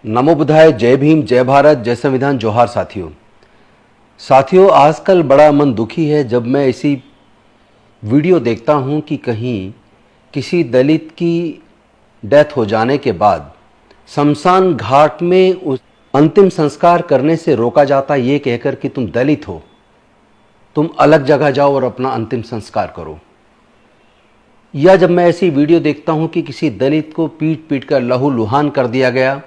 नमो बुद्धाय, जय भीम, जय भारत, जय संविधान, जोहार साथियों। आजकल बड़ा मन दुखी है जब मैं ऐसी वीडियो देखता हूं कि कहीं किसी दलित की डेथ हो जाने के बाद शमशान घाट में उस अंतिम संस्कार करने से रोका जाता, ये कहकर कि तुम दलित हो, तुम अलग जगह जाओ और अपना अंतिम संस्कार करो। या जब मैं ऐसी वीडियो देखता हूं कि किसी दलित को पीट पीट कर लहूलुहान कर दिया गया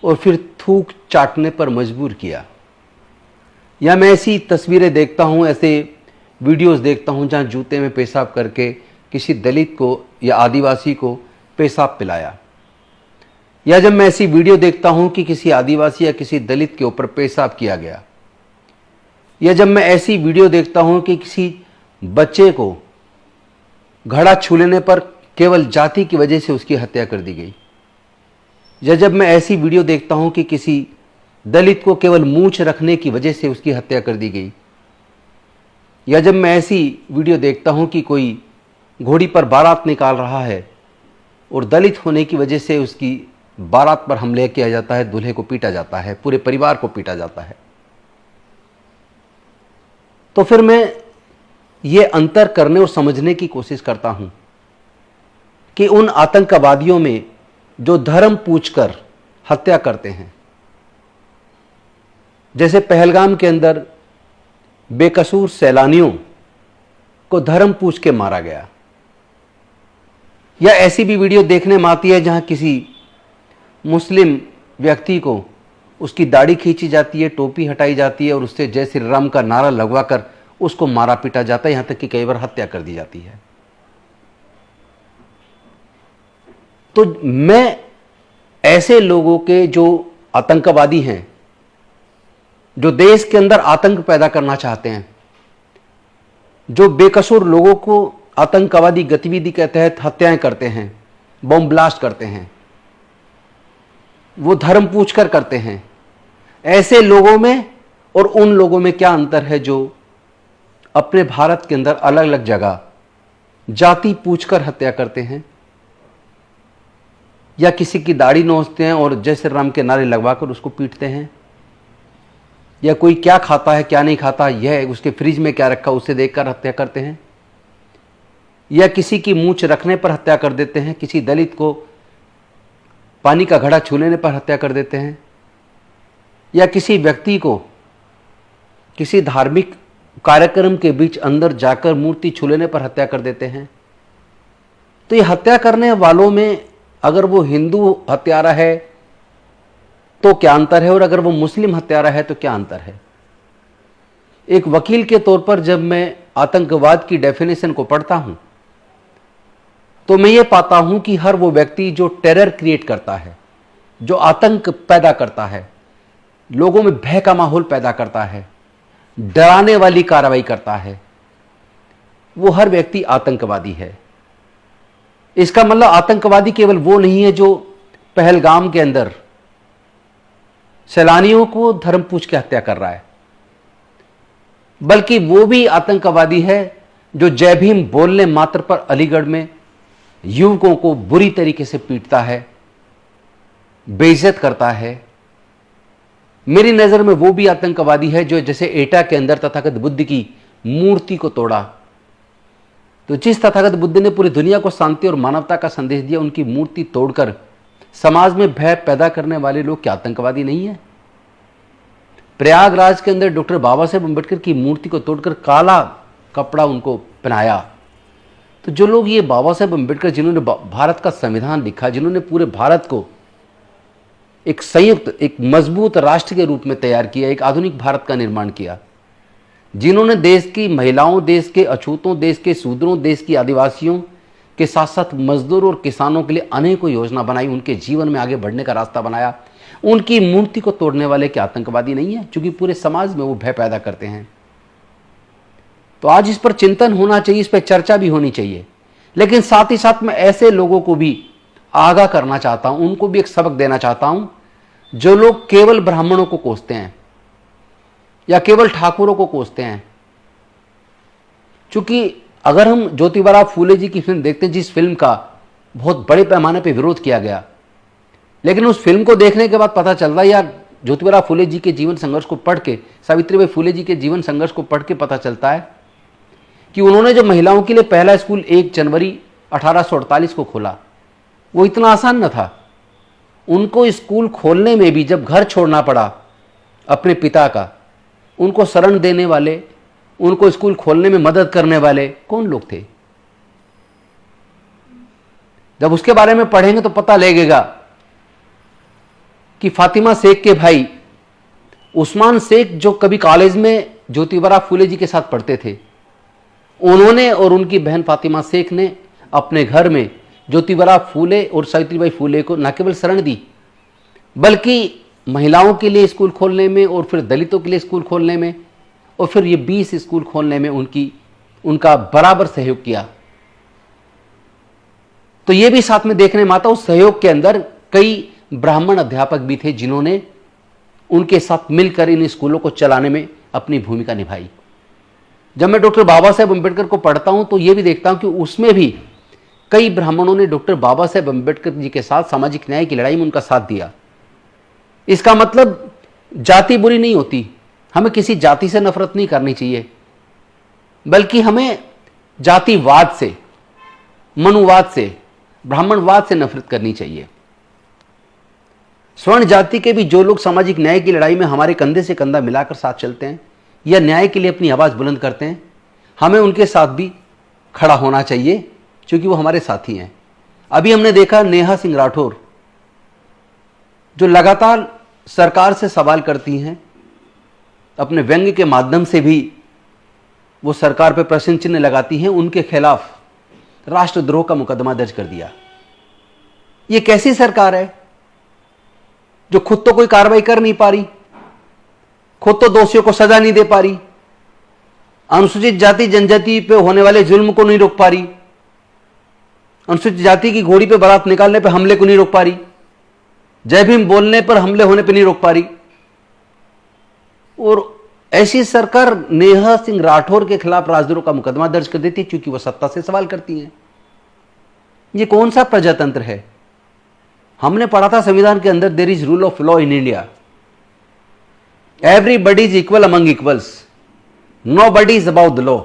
और फिर थूक चाटने पर मजबूर किया, या मैं ऐसी तस्वीरें देखता हूं, ऐसे वीडियोस देखता हूं जहां जूते में पेशाब करके किसी दलित को या आदिवासी को पेशाब पिलाया, या जब मैं ऐसी वीडियो देखता हूं कि किसी आदिवासी या किसी दलित के ऊपर पेशाब किया गया, या जब मैं ऐसी वीडियो देखता हूं कि किसी बच्चे को घड़ा छू लेने पर केवल जाति की वजह से उसकी हत्या कर दी गई, या जब मैं ऐसी वीडियो देखता हूं कि किसी दलित को केवल मूंछ रखने की वजह से उसकी हत्या कर दी गई, या जब मैं ऐसी वीडियो देखता हूं कि कोई घोड़ी पर बारात निकाल रहा है और दलित होने की वजह से उसकी बारात पर हमले किया जाता है, दूल्हे को पीटा जाता है, पूरे परिवार को पीटा जाता है, तो फिर मैं ये अंतर करने और समझने की कोशिश करता हूं कि उन आतंकवादियों में जो धर्म पूछकर हत्या करते हैं, जैसे पहलगाम के अंदर बेकसूर सैलानियों को धर्म पूछ के मारा गया, या ऐसी भी वीडियो देखने में आती है जहां किसी मुस्लिम व्यक्ति को उसकी दाढ़ी खींची जाती है, टोपी हटाई जाती है और उससे जय श्री राम का नारा लगवाकर उसको मारा पीटा जाता है, यहां तक कि कई बार हत्या कर दी जाती है। तो मैं ऐसे लोगों के जो आतंकवादी हैं, जो देश के अंदर आतंक पैदा करना चाहते हैं, जो बेकसूर लोगों को आतंकवादी गतिविधि के तहत हत्याएं करते हैं, बम ब्लास्ट करते हैं, वो धर्म पूछकर करते हैं, ऐसे लोगों में और उन लोगों में क्या अंतर है जो अपने भारत के अंदर अलग अलग जगह जाति पूछकर हत्या करते हैं, या किसी की दाढ़ी नोचते हैं और जय श्री राम के नारे लगवाकर उसको पीटते हैं, या कोई क्या खाता है क्या नहीं खाता, यह उसके फ्रिज में क्या रखा उसे देखकर हत्या करते हैं, या किसी की मूंछ रखने पर हत्या कर देते हैं, किसी दलित को पानी का घड़ा छू लेने पर हत्या कर देते हैं, या किसी व्यक्ति को किसी धार्मिक कार्यक्रम के बीच अंदर जाकर मूर्ति छू लेने पर हत्या कर देते हैं। तो ये हत्या करने वालों में अगर वो हिंदू हत्यारा है तो क्या अंतर है, और अगर वो मुस्लिम हत्यारा है तो क्या अंतर है। एक वकील के तौर पर जब मैं आतंकवाद की डेफिनेशन को पढ़ता हूं तो मैं ये पाता हूं कि हर वो व्यक्ति जो टेरर क्रिएट करता है, जो आतंक पैदा करता है, लोगों में भय का माहौल पैदा करता है, डराने वाली कार्रवाई करता है, वो हर व्यक्ति आतंकवादी है। इसका मतलब आतंकवादी केवल वो नहीं है जो पहलगाम के अंदर सैलानियों को धर्म पूछ के हत्या कर रहा है, बल्कि वो भी आतंकवादी है जो जय भीम बोलने मात्र पर अलीगढ़ में युवकों को बुरी तरीके से पीटता है, बेइज्जत करता है। मेरी नजर में वो भी आतंकवादी है जो जैसे एटा के अंदर तथागत बुद्ध की मूर्ति को तोड़ा, तो जिस तथागत बुद्ध ने पूरी दुनिया को शांति और मानवता का संदेश दिया, उनकी मूर्ति तोड़कर समाज में भय पैदा करने वाले लोग क्या आतंकवादी नहीं है। प्रयागराज के अंदर डॉक्टर बाबा साहेब अम्बेडकर की मूर्ति को तोड़कर काला कपड़ा उनको पहनाया। तो जो लोग ये बाबा साहेब अम्बेडकर जिन्होंने भारत का संविधान लिखा, जिन्होंने पूरे भारत को एक संयुक्त, एक मजबूत राष्ट्र के रूप में तैयार किया, एक आधुनिक भारत का निर्माण किया, जिन्होंने देश की महिलाओं, देश के अछूतों, देश के शूद्रों, देश की आदिवासियों के साथ साथ मजदूर और किसानों के लिए अनेकों योजना बनाई, उनके जीवन में आगे बढ़ने का रास्ता बनाया, उनकी मूर्ति को तोड़ने वाले क्या आतंकवादी नहीं है, क्योंकि पूरे समाज में वो भय पैदा करते हैं। तो आज इस पर चिंतन होना चाहिए, इस पर चर्चा भी होनी चाहिए, लेकिन साथ ही साथ मैं ऐसे लोगों को भी आगाह करना चाहता हूं, उनको भी एक सबक देना चाहता हूं जो लोग केवल ब्राह्मणों को कोसते हैं या केवल ठाकुरों को कोसते हैं। क्योंकि अगर हम ज्योतिबा फूले जी की फिल्म देखते हैं, जिस फिल्म का बहुत बड़े पैमाने पर विरोध किया गया, लेकिन उस फिल्म को देखने के बाद पता चलता यार, ज्योतिबा फुले जी के जीवन संघर्ष को पढ़ के, सावित्रीबाई फुले जी के जीवन संघर्ष को पढ़ के पता चलता है कि उन्होंने जो महिलाओं के लिए पहला स्कूल 1 जनवरी 1848 को खोला, वो इतना आसान न था। उनको स्कूल खोलने में भी जब घर छोड़ना पड़ा अपने पिता का, उनको शरण देने वाले, उनको स्कूल खोलने में मदद करने वाले कौन लोग थे? जब उसके बारे में पढ़ेंगे तो पता लगेगा कि फातिमा शेख के भाई उस्मान शेख, जो कभी कॉलेज में ज्योतिबा फुले जी के साथ पढ़ते थे, उन्होंने और उनकी बहन फातिमा शेख ने अपने घर में ज्योतिबा फुले और सावित्रीबाई फुले को न केवल शरण दी, बल्कि महिलाओं के लिए स्कूल खोलने में और फिर दलितों के लिए स्कूल खोलने में और फिर ये 20 स्कूल खोलने में उनका बराबर सहयोग किया। तो ये भी साथ में देखने में आता, उस सहयोग के अंदर कई ब्राह्मण अध्यापक भी थे जिन्होंने उनके साथ मिलकर इन स्कूलों को चलाने में अपनी भूमिका निभाई। जब मैं डॉक्टर बाबा साहेब अम्बेडकर को पढ़ता हूं तो यह भी देखता हूं कि उसमें भी कई ब्राह्मणों ने डॉक्टर बाबा साहेब अम्बेडकर जी के साथ सामाजिक न्याय की लड़ाई में उनका साथ दिया। इसका मतलब जाति बुरी नहीं होती, हमें किसी जाति से नफरत नहीं करनी चाहिए, बल्कि हमें जातिवाद से, मनुवाद से, ब्राह्मणवाद से नफरत करनी चाहिए। स्वर्ण जाति के भी जो लोग सामाजिक न्याय की लड़ाई में हमारे कंधे से कंधा मिलाकर साथ चलते हैं या न्याय के लिए अपनी आवाज बुलंद करते हैं, हमें उनके साथ भी खड़ा होना चाहिए, क्योंकि वो हमारे साथी हैं। अभी हमने देखा नेहा सिंह राठौर, जो लगातार सरकार से सवाल करती हैं, अपने व्यंग्य के माध्यम से भी वो सरकार पर प्रश्न चिन्ह लगाती हैं, उनके खिलाफ राष्ट्रद्रोह का मुकदमा दर्ज कर दिया। ये कैसी सरकार है जो खुद तो कोई कार्रवाई कर नहीं पा रही, खुद तो दोषियों को सजा नहीं दे पा रही, अनुसूचित जाति जनजाति पे होने वाले जुल्म को नहीं रोक पा रही, अनुसूचित जाति की घोड़ी पे बारात निकालने पे हमले को नहीं रोक पा रही, जय भीम बोलने पर हमले होने पे नहीं रोक पा रही। और ऐसी सरकार नेहा सिंह राठौर के खिलाफ राजद्रोह का मुकदमा दर्ज कर देती क्योंकि वह सत्ता से सवाल करती हैं। ये कौन सा प्रजातंत्र है? हमने पढ़ा था संविधान के अंदर, there is rule of law in India, everybody is equal among equals, nobody is about the law.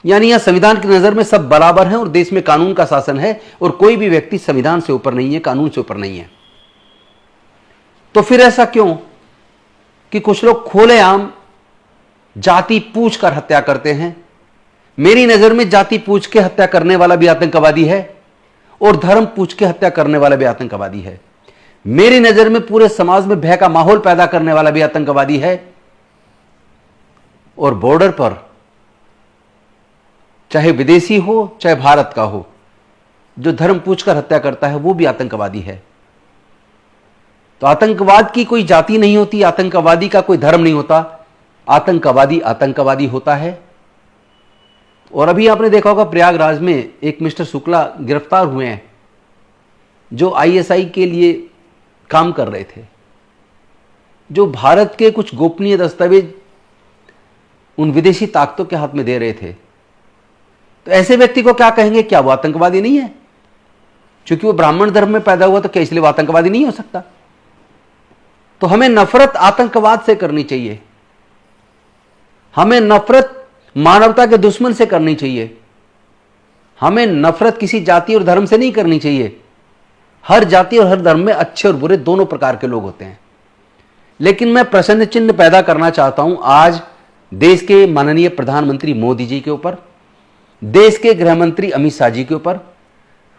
यानी यह संविधान की नजर में सब बराबर हैं और देश में कानून का शासन है और कोई भी व्यक्ति संविधान से ऊपर नहीं है, कानून से ऊपर नहीं है। तो फिर ऐसा क्यों कि कुछ लोग खुलेआम जाति पूछ कर हत्या करते हैं? मेरी नजर में जाति पूछ के हत्या करने वाला भी आतंकवादी है और धर्म पूछ के हत्या करने वाला भी आतंकवादी है। मेरी नजर में पूरे समाज में भय का माहौल पैदा करने वाला भी आतंकवादी है और बॉर्डर पर, चाहे विदेशी हो चाहे भारत का हो, जो धर्म पूछकर हत्या करता है वो भी आतंकवादी है। तो आतंकवाद की कोई जाति नहीं होती, आतंकवादी का कोई धर्म नहीं होता, आतंकवादी आतंकवादी होता है। और अभी आपने देखा होगा प्रयागराज में एक मिस्टर शुक्ला गिरफ्तार हुए हैं जो आईएसआई के लिए काम कर रहे थे, जो भारत के कुछ गोपनीय दस्तावेज उन विदेशी ताकतों के हाथ में दे रहे थे। तो ऐसे व्यक्ति को क्या कहेंगे? क्या वो आतंकवादी नहीं है? क्योंकि वो ब्राह्मण धर्म में पैदा हुआ तो क्या इसलिए वो आतंकवादी नहीं हो सकता? तो हमें नफरत आतंकवाद से करनी चाहिए, हमें नफरत मानवता के दुश्मन से करनी चाहिए, हमें नफरत किसी जाति और धर्म से नहीं करनी चाहिए। हर जाति और हर धर्म में अच्छे और बुरे दोनों प्रकार के लोग होते हैं। लेकिन मैं प्रश्न चिन्ह पैदा करना चाहता हूं आज देश के माननीय प्रधानमंत्री मोदी जी के ऊपर, देश के गृह मंत्री अमित शाह जी के ऊपर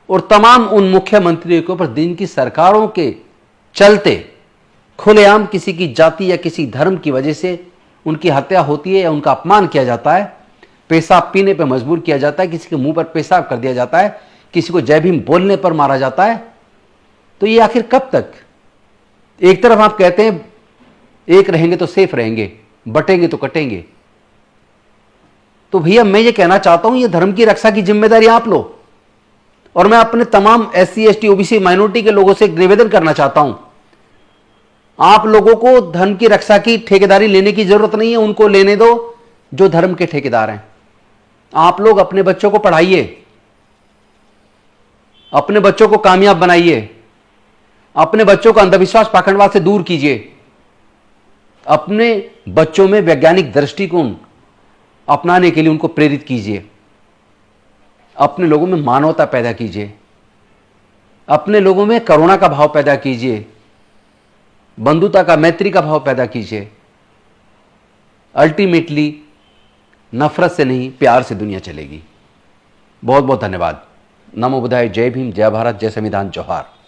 और तमाम उन मुख्यमंत्रियों के ऊपर जिनकी सरकारों के चलते खुलेआम किसी की जाति या किसी धर्म की वजह से उनकी हत्या होती है या उनका अपमान किया जाता है, पेशाब पीने पर मजबूर किया जाता है, किसी के मुंह पर पेशाब कर दिया जाता है, किसी को जय भीम बोलने पर मारा जाता है। तो ये आखिर कब तक? एक तरफ आप कहते हैं एक रहेंगे तो सेफ रहेंगे, बटेंगे तो कटेंगे। तो भैया मैं ये कहना चाहता हूं, ये धर्म की रक्षा की जिम्मेदारी आप लो। और मैं अपने तमाम SC ST OBC माइनॉरिटी के लोगों से निवेदन करना चाहता हूं, आप लोगों को धर्म की रक्षा की ठेकेदारी लेने की जरूरत नहीं है, उनको लेने दो जो धर्म के ठेकेदार हैं। आप लोग अपने बच्चों को पढ़ाइए, अपने बच्चों को कामयाब बनाइए, अपने बच्चों को अंधविश्वास पाखंडवाद से दूर कीजिए। अपने बच्चों में वैज्ञानिक दृष्टिकोण अपनाने के लिए उनको प्रेरित कीजिए। अपने लोगों में मानवता पैदा कीजिए। अपने लोगों में करुणा का भाव पैदा कीजिए, बंधुता का, मैत्री का भाव पैदा कीजिए। अल्टीमेटली नफरत से नहीं, प्यार से दुनिया चलेगी। बहुत बहुत धन्यवाद। नमो बुद्धाय। जय भीम, जय भारत, जय संविधान, जोहार।